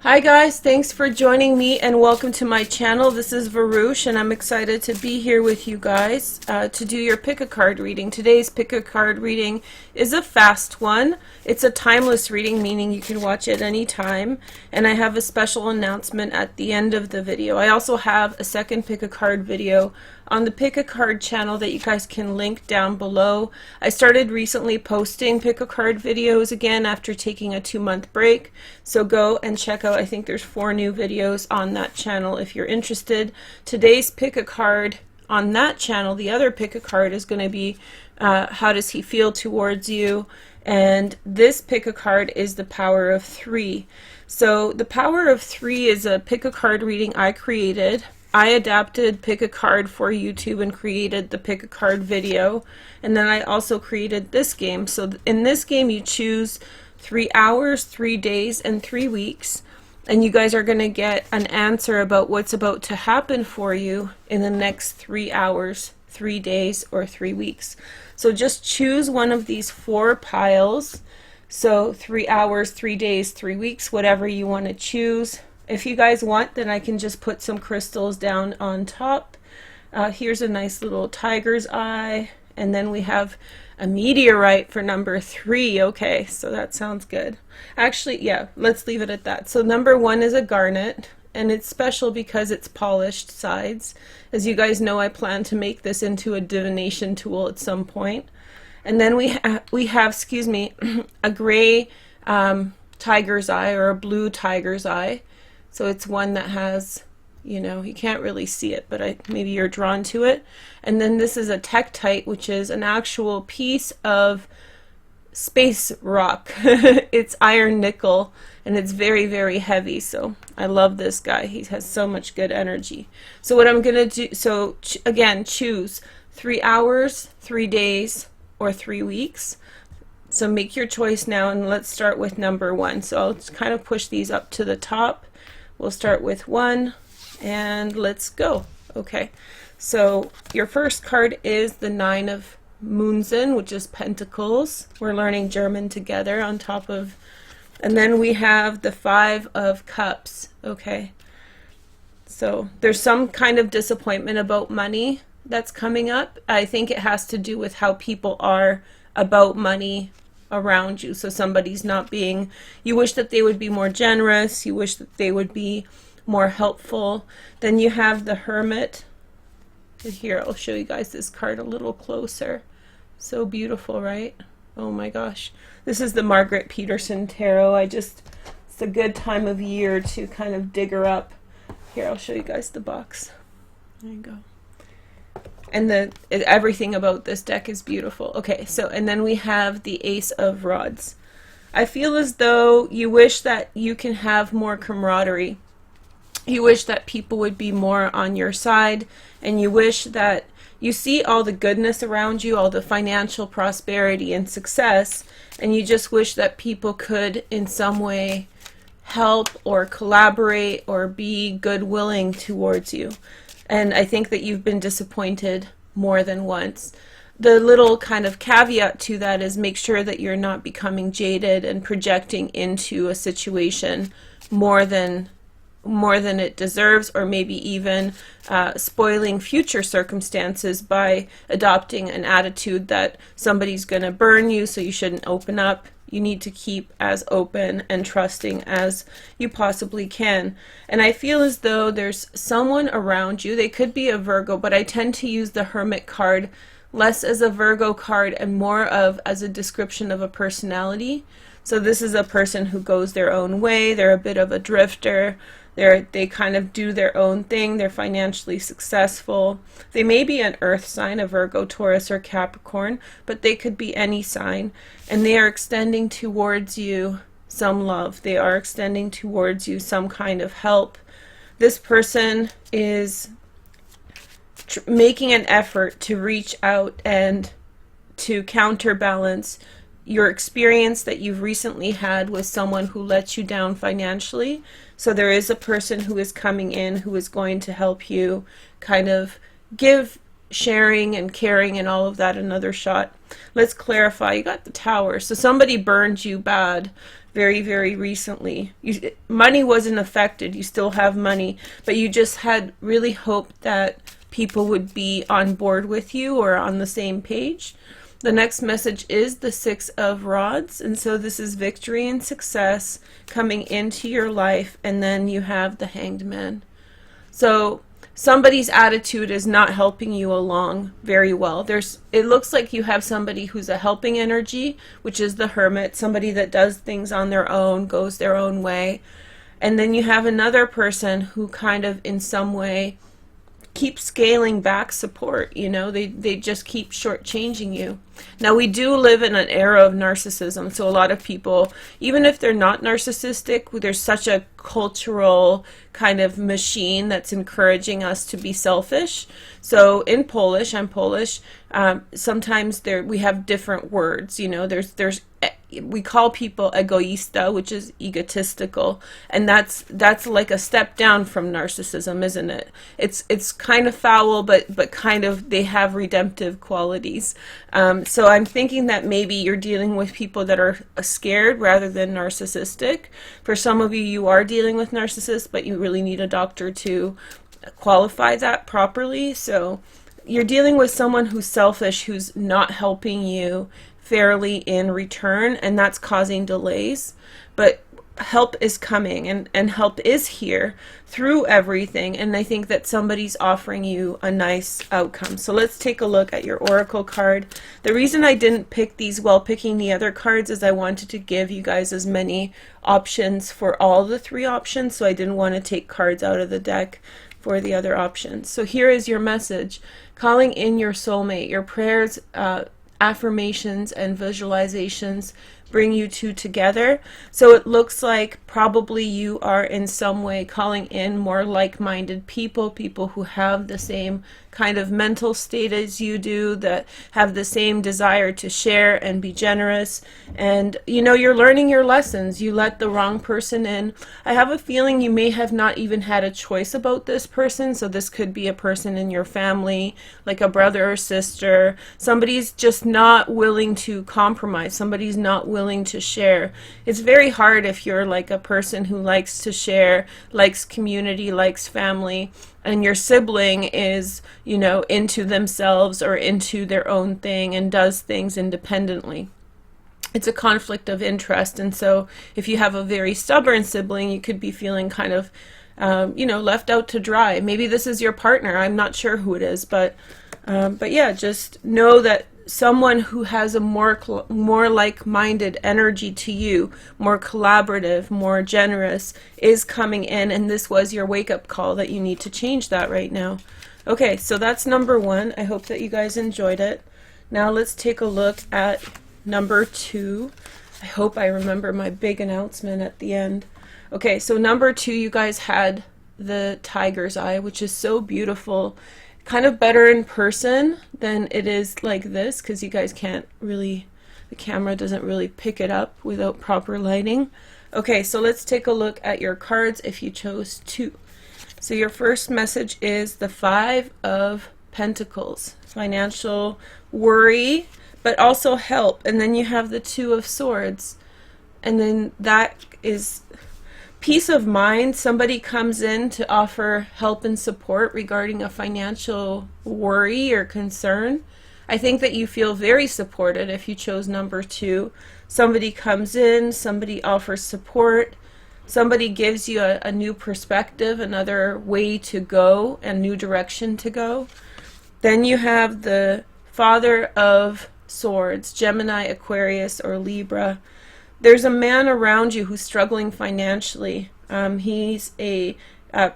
Hi guys, thanks for joining me and welcome to my channel. This is Veroosh and I'm excited to be here with you guys to do your pick a card reading. Today's pick a card reading is a fast one. It's a timeless reading, meaning you can watch it anytime, and I have a special announcement at the end of the video. I also have a second pick a card video on the pick a card channel that you guys can link down below. I started recently posting pick a card videos again after taking a 2-month break, so go and check out. I think there's 4 new videos on that channel if you're interested. Today's pick a card on that channel, the other pick a card, is going to be how does he feel towards you, and this pick a card is the power of 3. So the power of 3 is a pick a card reading I created. I adapted pick a card for YouTube and created the pick a card video, and then I also created this game. So in this game you choose 3 hours, 3 days, and 3 weeks, and you guys are going to get an answer about what's about to happen for you in the next 3 hours, 3 days, or 3 weeks. So just choose one of these 4 piles. So 3 hours, 3 days, 3 weeks, whatever you want to choose. If you guys want, then I can just put some crystals down on top. Here's a nice little tiger's eye, and then we have a meteorite for number 3. Okay, so that sounds good. Actually, yeah, let's leave it at that. So number 1 is a garnet, and it's special because it's polished sides. As you guys know, I plan to make this into a divination tool at some point. And then we have, excuse me, a gray tiger's eye, or a blue tiger's eye. So it's one that has, you know, you can't really see it, but maybe you're drawn to it. And then this is a tektite, which is an actual piece of space rock. It's iron nickel, and it's very, very heavy. So I love this guy. He has so much good energy. So what I'm going to do, so again, choose 3 hours, 3 days, or 3 weeks. So make your choice now, and let's start with number 1. So I'll just kind of push these up to the top. We'll start with 1, and let's go. Okay, so your first card is the 9 of Münzen, which is Pentacles. We're learning German together on top of, and then we have the 5 of Cups. Okay, so there's some kind of disappointment about money that's coming up. I think it has to do with how people are about money around you. So somebody's not being, you wish that they would be more generous, you wish that they would be more helpful. Then you have the Hermit. Here, I'll show you guys this card a little closer. So beautiful, right? Oh my gosh. This is the Margaret Peterson Tarot. It's a good time of year to kind of dig her up. Here, I'll show you guys the box. There you go. And everything about this deck is beautiful. Okay, so, and then we have the Ace of Rods. I feel as though you wish that you can have more camaraderie. You wish that people would be more on your side, and you wish that you see all the goodness around you, all the financial prosperity and success, and you just wish that people could in some way help or collaborate or be good-willing towards you. And I think that you've been disappointed more than once. The little kind of caveat to that is make sure that you're not becoming jaded and projecting into a situation more than it deserves, or maybe even spoiling future circumstances by adopting an attitude that somebody's going to burn you, so you shouldn't open up. You need to keep as open and trusting as you possibly can. And I feel as though there's someone around you. They could be a Virgo, but I tend to use the Hermit card less as a Virgo card and more of as a description of a personality. So this is a person who goes their own way. They're a bit of a drifter. They kind of do their own thing. They're financially successful. They may be an earth sign, a Virgo, Taurus, or Capricorn, but they could be any sign. And they are extending towards you some love. They are extending towards you some kind of help. This person is making an effort to reach out and to counterbalance your experience that you've recently had with someone who let you down financially. So there is a person who is coming in who is going to help you kind of give sharing and caring and all of that another shot. Let's clarify. You got the Tower. So somebody burned you bad, very, very recently. Money wasn't affected. You still have money, but you just had really hoped that people would be on board with you or on the same page. The next message is the Six of Rods, and so this is victory and success coming into your life, and then you have the Hanged Man. So somebody's attitude is not helping you along very well. It looks like you have somebody who's a helping energy, which is the Hermit, somebody that does things on their own, goes their own way. And then you have another person who kind of in some way keep scaling back support. They just keep shortchanging you. Now, we do live in an era of narcissism, so a lot of people, even if they're not narcissistic, there's such a cultural kind of machine that's encouraging us to be selfish. So in Polish, I'm Polish, sometimes we have different words. We call people egoista, which is egotistical, and that's like a step down from narcissism, isn't it? It's kind of foul, but kind of they have redemptive qualities. So I'm thinking that maybe you're dealing with people that are scared rather than narcissistic. For some of you, you are dealing with narcissists, but you really need a doctor to qualify that properly. So you're dealing with someone who's selfish, who's not helping you fairly in return, and that's causing delays. But help is coming, and help is here through everything, and I think that somebody's offering you a nice outcome. So let's take a look at your oracle card. The reason I didn't pick these while picking the other cards is I wanted to give you guys as many options for all the three options, so I didn't want to take cards out of the deck for the other options. So here is your message: calling in your soulmate. Your prayers, affirmations, and visualizations bring you two together. So it looks like probably you are in some way calling in more like-minded people who have the same kind of mental state as you do, that have the same desire to share and be generous. And you're learning your lessons. You let the wrong person in. I have a feeling you may have not even had a choice about this person. So this could be a person in your family, like a brother or sister. Somebody's just not willing to compromise. Somebody's not willing to share. It's very hard if you're like a person who likes to share, likes community, likes family, and your sibling is, into themselves or into their own thing and does things independently. It's a conflict of interest. And so if you have a very stubborn sibling, you could be feeling kind of, left out to dry. Maybe this is your partner. I'm not sure who it is, but yeah, just know that someone who has a more like-minded energy to you, more collaborative, more generous, is coming in, and this was your wake-up call that you need to change that right now. Okay, so that's number one. I hope that you guys enjoyed it. Now let's take a look at number two. I hope I remember my big announcement at the end. Okay, so number two, you guys had the tiger's eye, which is so beautiful. Kind of better in person than it is like this, because you guys can't really, the camera doesn't really pick it up without proper lighting. Okay, so let's take a look at your cards if you chose to. So your first message is the Five of Pentacles, financial worry, but also help. And then you have the Two of Swords, and then that is peace of mind. Somebody comes in to offer help and support regarding a financial worry or concern. I think that you feel very supported if you chose number two. Somebody comes in, somebody offers support, somebody gives you a new perspective, another way to go, a new direction to go. Then you have the Father of Swords, Gemini, Aquarius, or Libra. There's a man around you who's struggling financially. He's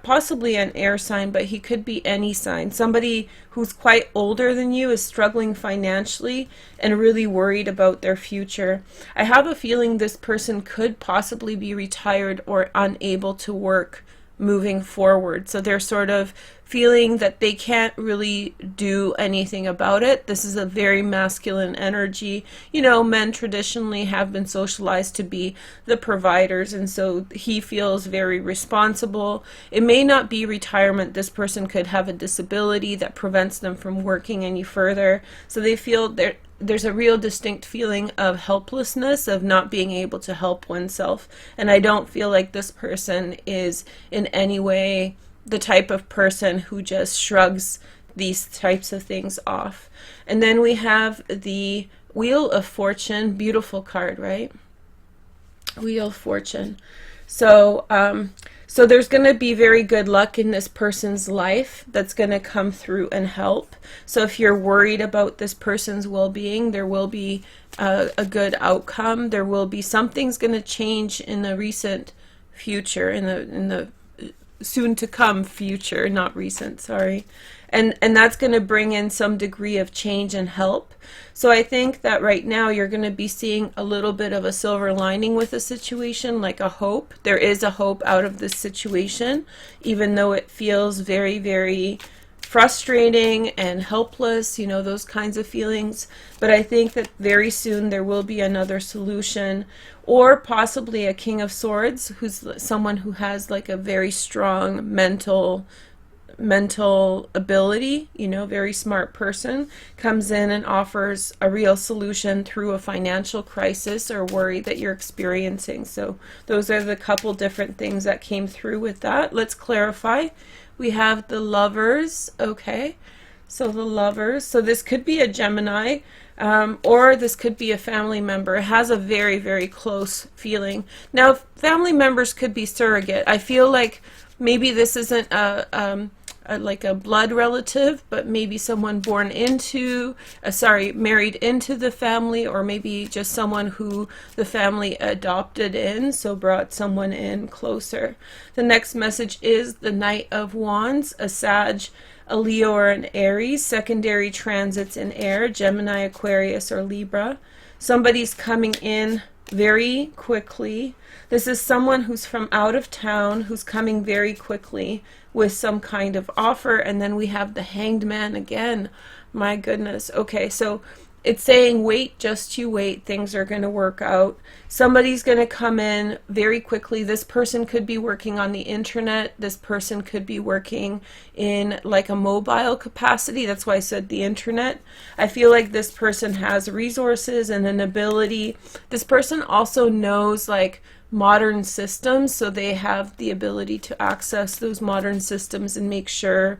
possibly an air sign, but he could be any sign. Somebody who's quite older than you is struggling financially and really worried about their future. I have a feeling this person could possibly be retired or unable to work moving forward. So they're sort of feeling that they can't really do anything about it. This is a very masculine energy. Men traditionally have been socialized to be the providers, and so he feels very responsible. It may not be retirement. This person could have a disability that prevents them from working any further. So they feel there's a real distinct feeling of helplessness, of not being able to help oneself. And I don't feel like this person is in any way the type of person who just shrugs these types of things off. And then we have the Wheel of Fortune. Beautiful card, right? Wheel of Fortune. So so there's going to be very good luck in this person's life that's going to come through and help. So if you're worried about this person's well-being, there will be a good outcome. There will be something's going to change in the recent future, in the soon to come future, not recent, sorry. And that's going to bring in some degree of change and help. So I think that right now you're going to be seeing a little bit of a silver lining with the situation, like a hope. There is a hope out of this situation, even though it feels very, very frustrating and helpless, you know, those kinds of feelings. But I think that very soon there will be another solution, or possibly a King of Swords, who's someone who has like a very strong mental ability, you know, very smart person, comes in and offers a real solution through a financial crisis or worry that you're experiencing. So those are the couple different things that came through with that. Let's clarify. We have the Lovers. Okay, so the Lovers. So this could be a Gemini, or this could be a family member. It has a very, very close feeling. Now, family members could be surrogate. I feel like maybe this isn't like a blood relative, but maybe someone born into, married into the family, or maybe just someone who the family adopted in, so brought someone in closer. The next message is the Knight of Wands, a Sag, a Leo, or an Aries, secondary transits in air, Gemini, Aquarius, or Libra. Somebody's coming in very quickly. This is someone who's from out of town, who's coming very quickly with some kind of offer. And then we have the Hanged Man again. My goodness. Okay, so it's saying wait, just you wait, things are going to work out. Somebody's going to come in very quickly. This person could be working on the internet. This person could be working in like a mobile capacity. That's why I said the internet. I feel like this person has resources and an ability. This person also knows like modern systems, so they have the ability to access those modern systems and make sure,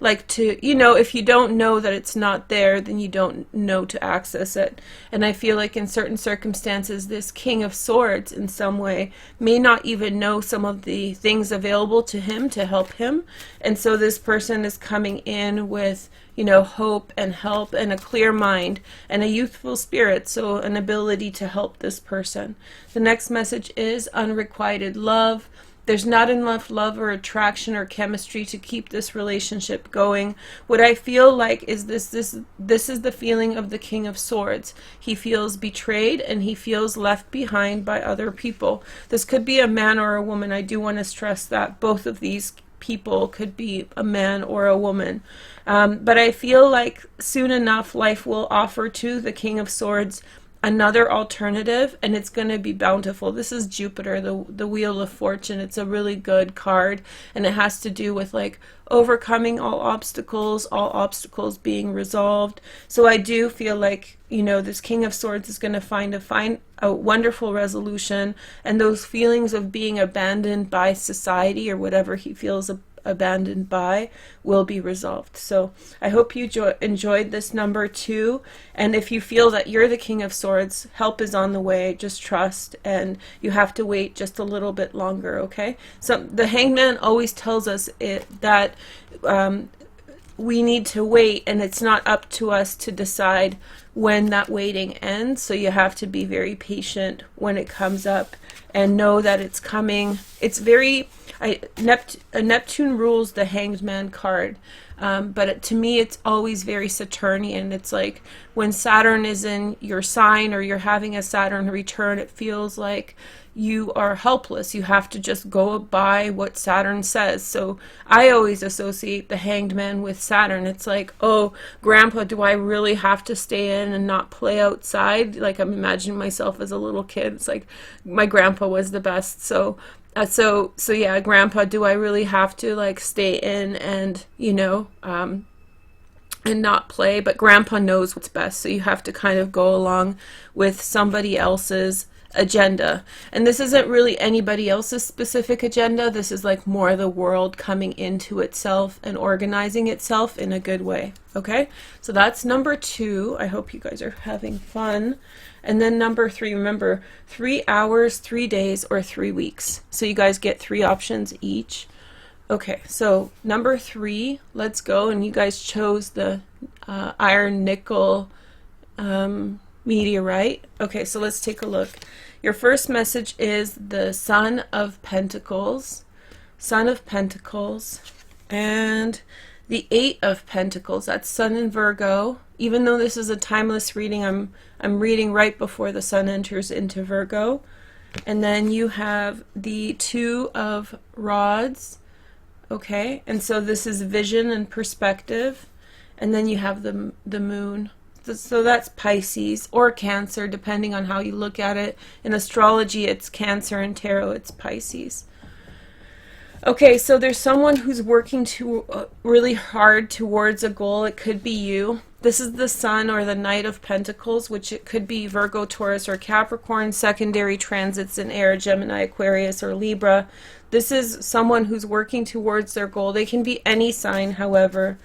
like, to, you know, if you don't know that it's not there, then you don't know to access it. And I feel like in certain circumstances, this King of Swords in some way may not even know some of the things available to him to help him. And so this person is coming in with, you know, hope and help and a clear mind and a youthful spirit, so an ability to help this person. The next message is unrequited love. There's not enough love or attraction or chemistry to keep this relationship going. What I feel like is this is the feeling of the King of Swords. He feels betrayed and he feels left behind by other people. This could be a man or a woman. I do want to stress that both of these people could be a man or a woman. But I feel like soon enough life will offer to the King of Swords another alternative, and it's going to be bountiful. This is Jupiter, the Wheel of Fortune. It's a really good card, and it has to do with like overcoming all obstacles being resolved. So I do feel like, you know, this King of Swords is going to find a wonderful resolution, and those feelings of being abandoned by society or whatever he feels abandoned by will be resolved. So I hope you enjoyed this number 2, and if you feel that you're the King of Swords, help is on the way. Just trust, and you have to wait just a little bit longer. Okay, so the Hangman always tells us that we need to wait, and it's not up to us to decide when that waiting ends. So you have to be very patient when it comes up and know that it's coming. It's very Neptune rules the Hanged Man card, but to me it's always very Saturnian. It's like when Saturn is in your sign or you're having a Saturn return, it feels like you are helpless. You have to just go by what Saturn says. So I always associate the Hanged Man with Saturn. It's like, oh, Grandpa, do I really have to stay in and not play outside? Like, I'm imagining myself as a little kid. It's like my grandpa was the best. So yeah, Grandpa, do I really have to like stay in and, you know, and not play, but grandpa knows what's best, so you have to kind of go along with somebody else's agenda. And this isn't really anybody else's specific agenda. This is like more the world coming into itself and organizing itself in a good way. Okay, so that's number 2. I hope you guys are having fun. And then number 3, remember, 3 hours, 3 days, or 3 weeks. So you guys get 3 options each. Okay, so number 3, let's go. And you guys chose the iron nickel meteorite. Okay, so let's take a look. Your first message is the Son of Pentacles. Son of Pentacles. And the 8 of Pentacles. That's Sun in Virgo. Even though this is a timeless reading, I'm reading right before the Sun enters into Virgo. And then you have the 2 of Rods. Okay, and so this is vision and perspective. And then you have the moon. So that's Pisces or Cancer, depending on how you look at it. In astrology, it's Cancer, and tarot, it's Pisces. Okay, so there's someone who's working really hard towards a goal. It could be you. This is the Sun or the Knight of Pentacles, which it could be Virgo, Taurus, or Capricorn. Secondary transits in air, Gemini, Aquarius, or Libra. This is someone who's working towards their goal. They can be any sign, however.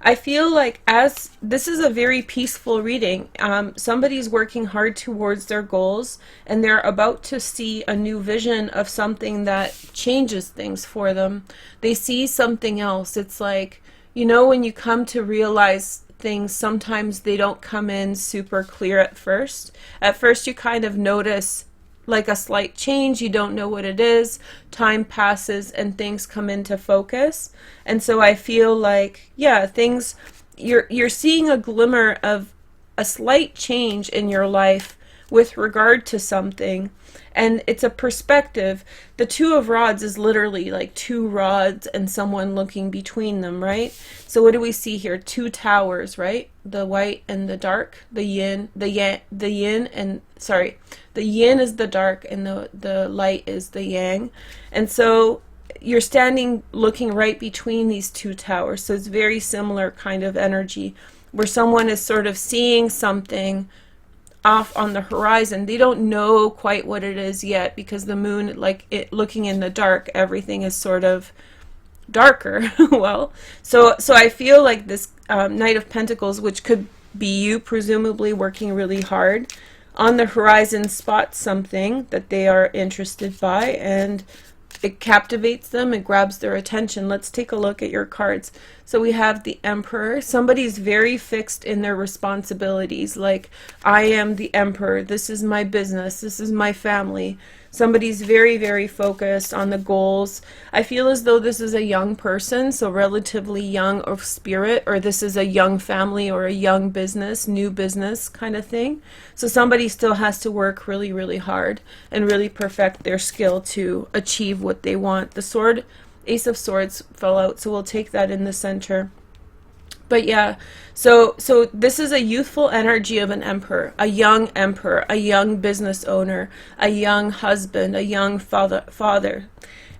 I feel like as this is a very peaceful reading, somebody's working hard towards their goals, and they're about to see a new vision of something that changes things for them. They see something else. It's like, you know, when you come to realize things, sometimes they don't come in super clear at first. At first you kind of notice like a slight change, you don't know what it is, time passes and things come into focus. And so I feel like, yeah, things, you're seeing a glimmer of a slight change in your life with regard to something, and it's a perspective. The 2 of Rods is literally like 2 rods and someone looking between them, right? So what do we see here? 2 towers, right? The white and the dark, the yin, the yin, and sorry, the yin is the dark and the light is the yang. And so you're standing looking right between these 2 towers. So it's very similar kind of energy where someone is sort of seeing something off on the horizon. They don't know quite what it is yet, because the moon, like it looking in the dark, everything is sort of darker. Well, so I feel like this Knight of Pentacles, which could be you, presumably working really hard on the horizon, spots something that they are interested by, and it captivates them, it grabs their attention. Let's take a look at your cards. So we have the Emperor. Somebody's very fixed in their responsibilities, like, I am the Emperor, this is my business, this is my family. Somebody's very, very focused on the goals. I feel as though this is a young person, so relatively young of spirit, or this is a young family or a young business, new business kind of thing. So somebody still has to work really, really hard and really perfect their skill to achieve what they want. The sword, Ace of Swords fell out, so we'll take that in the center. But yeah, so this is a youthful energy of an emperor, a young business owner, a young husband, a young father.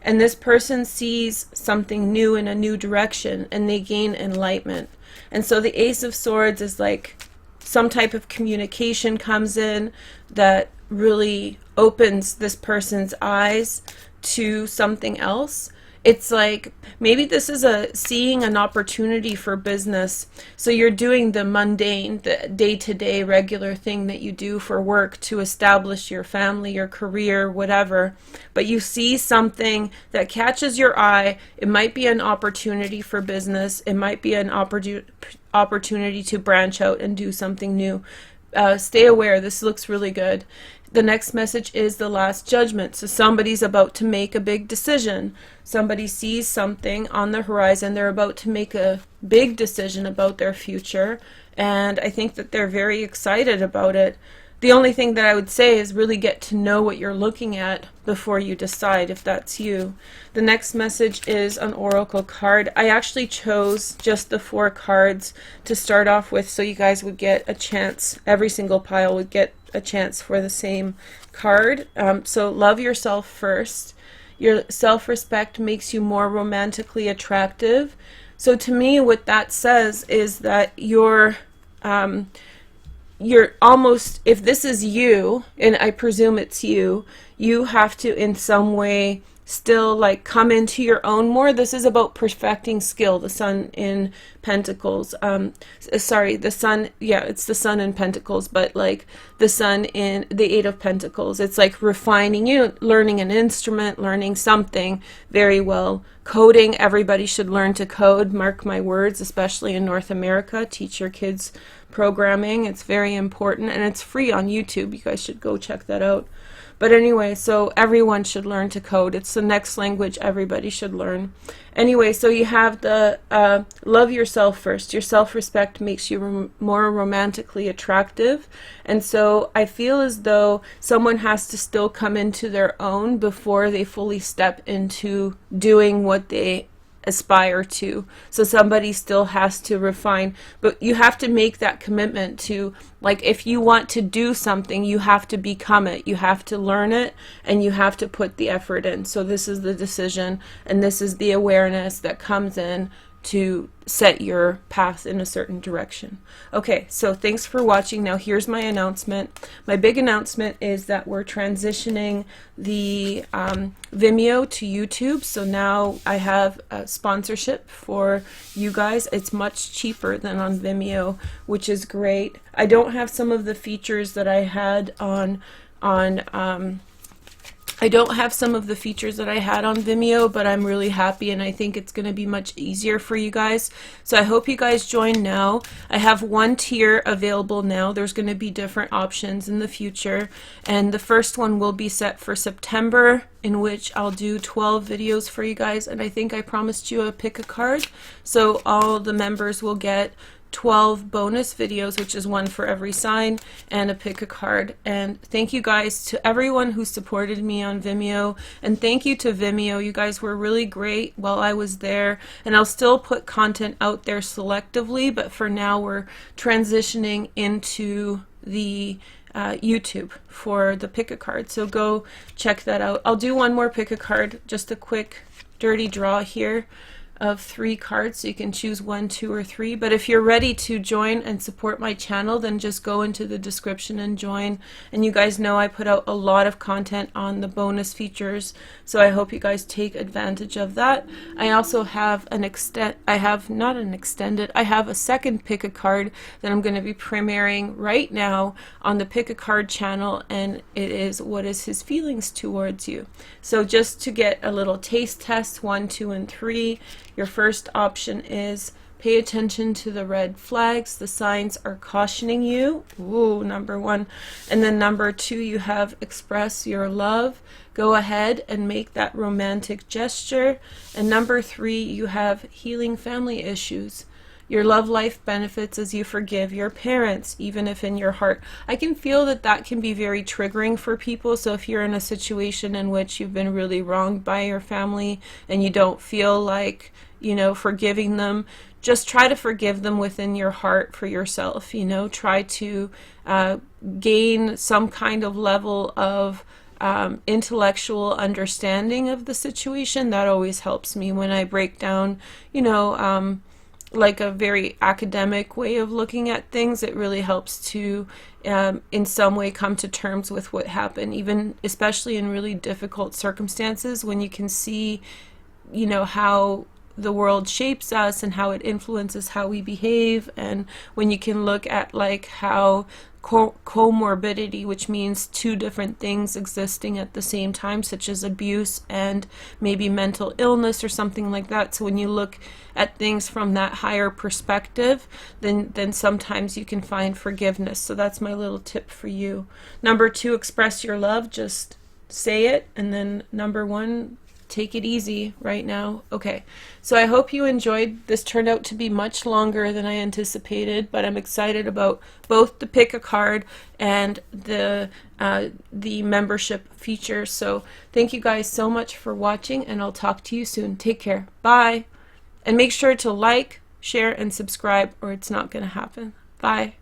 And this person sees something new in a new direction, and they gain enlightenment. And so the Ace of Swords is like some type of communication comes in that really opens this person's eyes to something else. It's like, maybe this is seeing an opportunity for business. So you're doing the mundane, the day-to-day regular thing that you do for work to establish your family, your career, whatever. But you see something that catches your eye. It might be an opportunity for business. It might be an opportunity to branch out and do something new. Stay aware. This looks really good. The next message is the Last Judgment. So somebody's about to make a big decision. Somebody sees something on the horizon. They're about to make a big decision about their future. And I think that they're very excited about it. The only thing that I would say is really get to know what you're looking at before you decide if that's you. The next message is an oracle card. I actually chose just the 4 cards to start off with, so you guys would get a chance. Every single pile would get a chance for the same card. So love yourself first. Your self-respect makes you more romantically attractive. So to me, what that says is that you're almost, if this is you, and I presume it's you, you have to in some way still like come into your own more. This is about perfecting skill. The Sun in Pentacles, sorry, the Sun, yeah, it's the Sun in Pentacles, but like the Sun in the Eight of Pentacles. It's like refining, you know, learning an instrument, learning something very well. Coding, everybody should learn to code, mark my words, especially in North America. Teach your kids programming. It's very important, and it's free on YouTube. You guys should go check that out. But anyway, so everyone should learn to code. It's the next language everybody should learn. Anyway, so you have the love yourself first. Your self-respect makes you more romantically attractive. And so I feel as though someone has to still come into their own before they fully step into doing what they aspire to. So somebody still has to refine, but you have to make that commitment to, like, if you want to do something, you have to become it, you have to learn it, and you have to put the effort in. So this is the decision, and this is the awareness that comes in to set your path in a certain direction. Okay, so thanks for watching. Now here's my announcement. My big announcement is that we're transitioning the Vimeo to YouTube. So now I have a sponsorship for you guys. It's much cheaper than on Vimeo, which is great. I don't have some of the features that I had on I don't have some of the features that I had on Vimeo, but I'm really happy, and I think it's going to be much easier for you guys. So I hope you guys join now. I have one tier available now. There's going to be different options in the future, and the first one will be set for September, in which I'll do 12 videos for you guys, and I think I promised you a pick a card. So all the members will get 12 bonus videos, which is one for every sign, and a pick a card. And thank you guys to everyone who supported me on Vimeo, and thank you to Vimeo. You guys were really great while I was there, and I'll still put content out there selectively, but for now we're transitioning into the YouTube for the pick a card. So go check that out. I'll do one more pick a card, just a quick dirty draw here of 3 cards, so you can choose 1, 2, or 3. But if you're ready to join and support my channel, then just go into the description and join. And you guys know I put out a lot of content on the bonus features, so I hope you guys take advantage of that. I also have I have a second pick a card that I'm going to be premiering right now on the pick a card channel, and it is what is his feelings towards you. So just to get a little taste test, 1, 2, and 3. Your first option is pay attention to the red flags. The signs are cautioning you. Ooh, number 1. And then number 2, you have express your love. Go ahead and make that romantic gesture. And number 3, you have healing family issues. Your love life benefits as you forgive your parents, even if in your heart. I can feel that that can be very triggering for people. So if you're in a situation in which you've been really wronged by your family and you don't feel like, you know, forgiving them, just try to forgive them within your heart for yourself. You know, try to gain some kind of level of intellectual understanding of the situation. That always helps me when I break down, you know, like a very academic way of looking at things. It really helps to in some way come to terms with what happened, even especially in really difficult circumstances, when you can see, you know, how the world shapes us and how it influences how we behave, and when you can look at like how comorbidity, which means 2 different things existing at the same time, such as abuse and maybe mental illness or something like that. So when you look at things from that higher perspective, then sometimes you can find forgiveness. So that's my little tip for you. Number 2, express your love. Just say it. And then number 1, take it easy right now. Okay, so I hope you enjoyed. This turned out to be much longer than I anticipated, but I'm excited about both the pick a card and the membership feature. So thank you guys so much for watching, and I'll talk to you soon. Take care. Bye. And make sure to like, share, and subscribe, or it's not going to happen. Bye.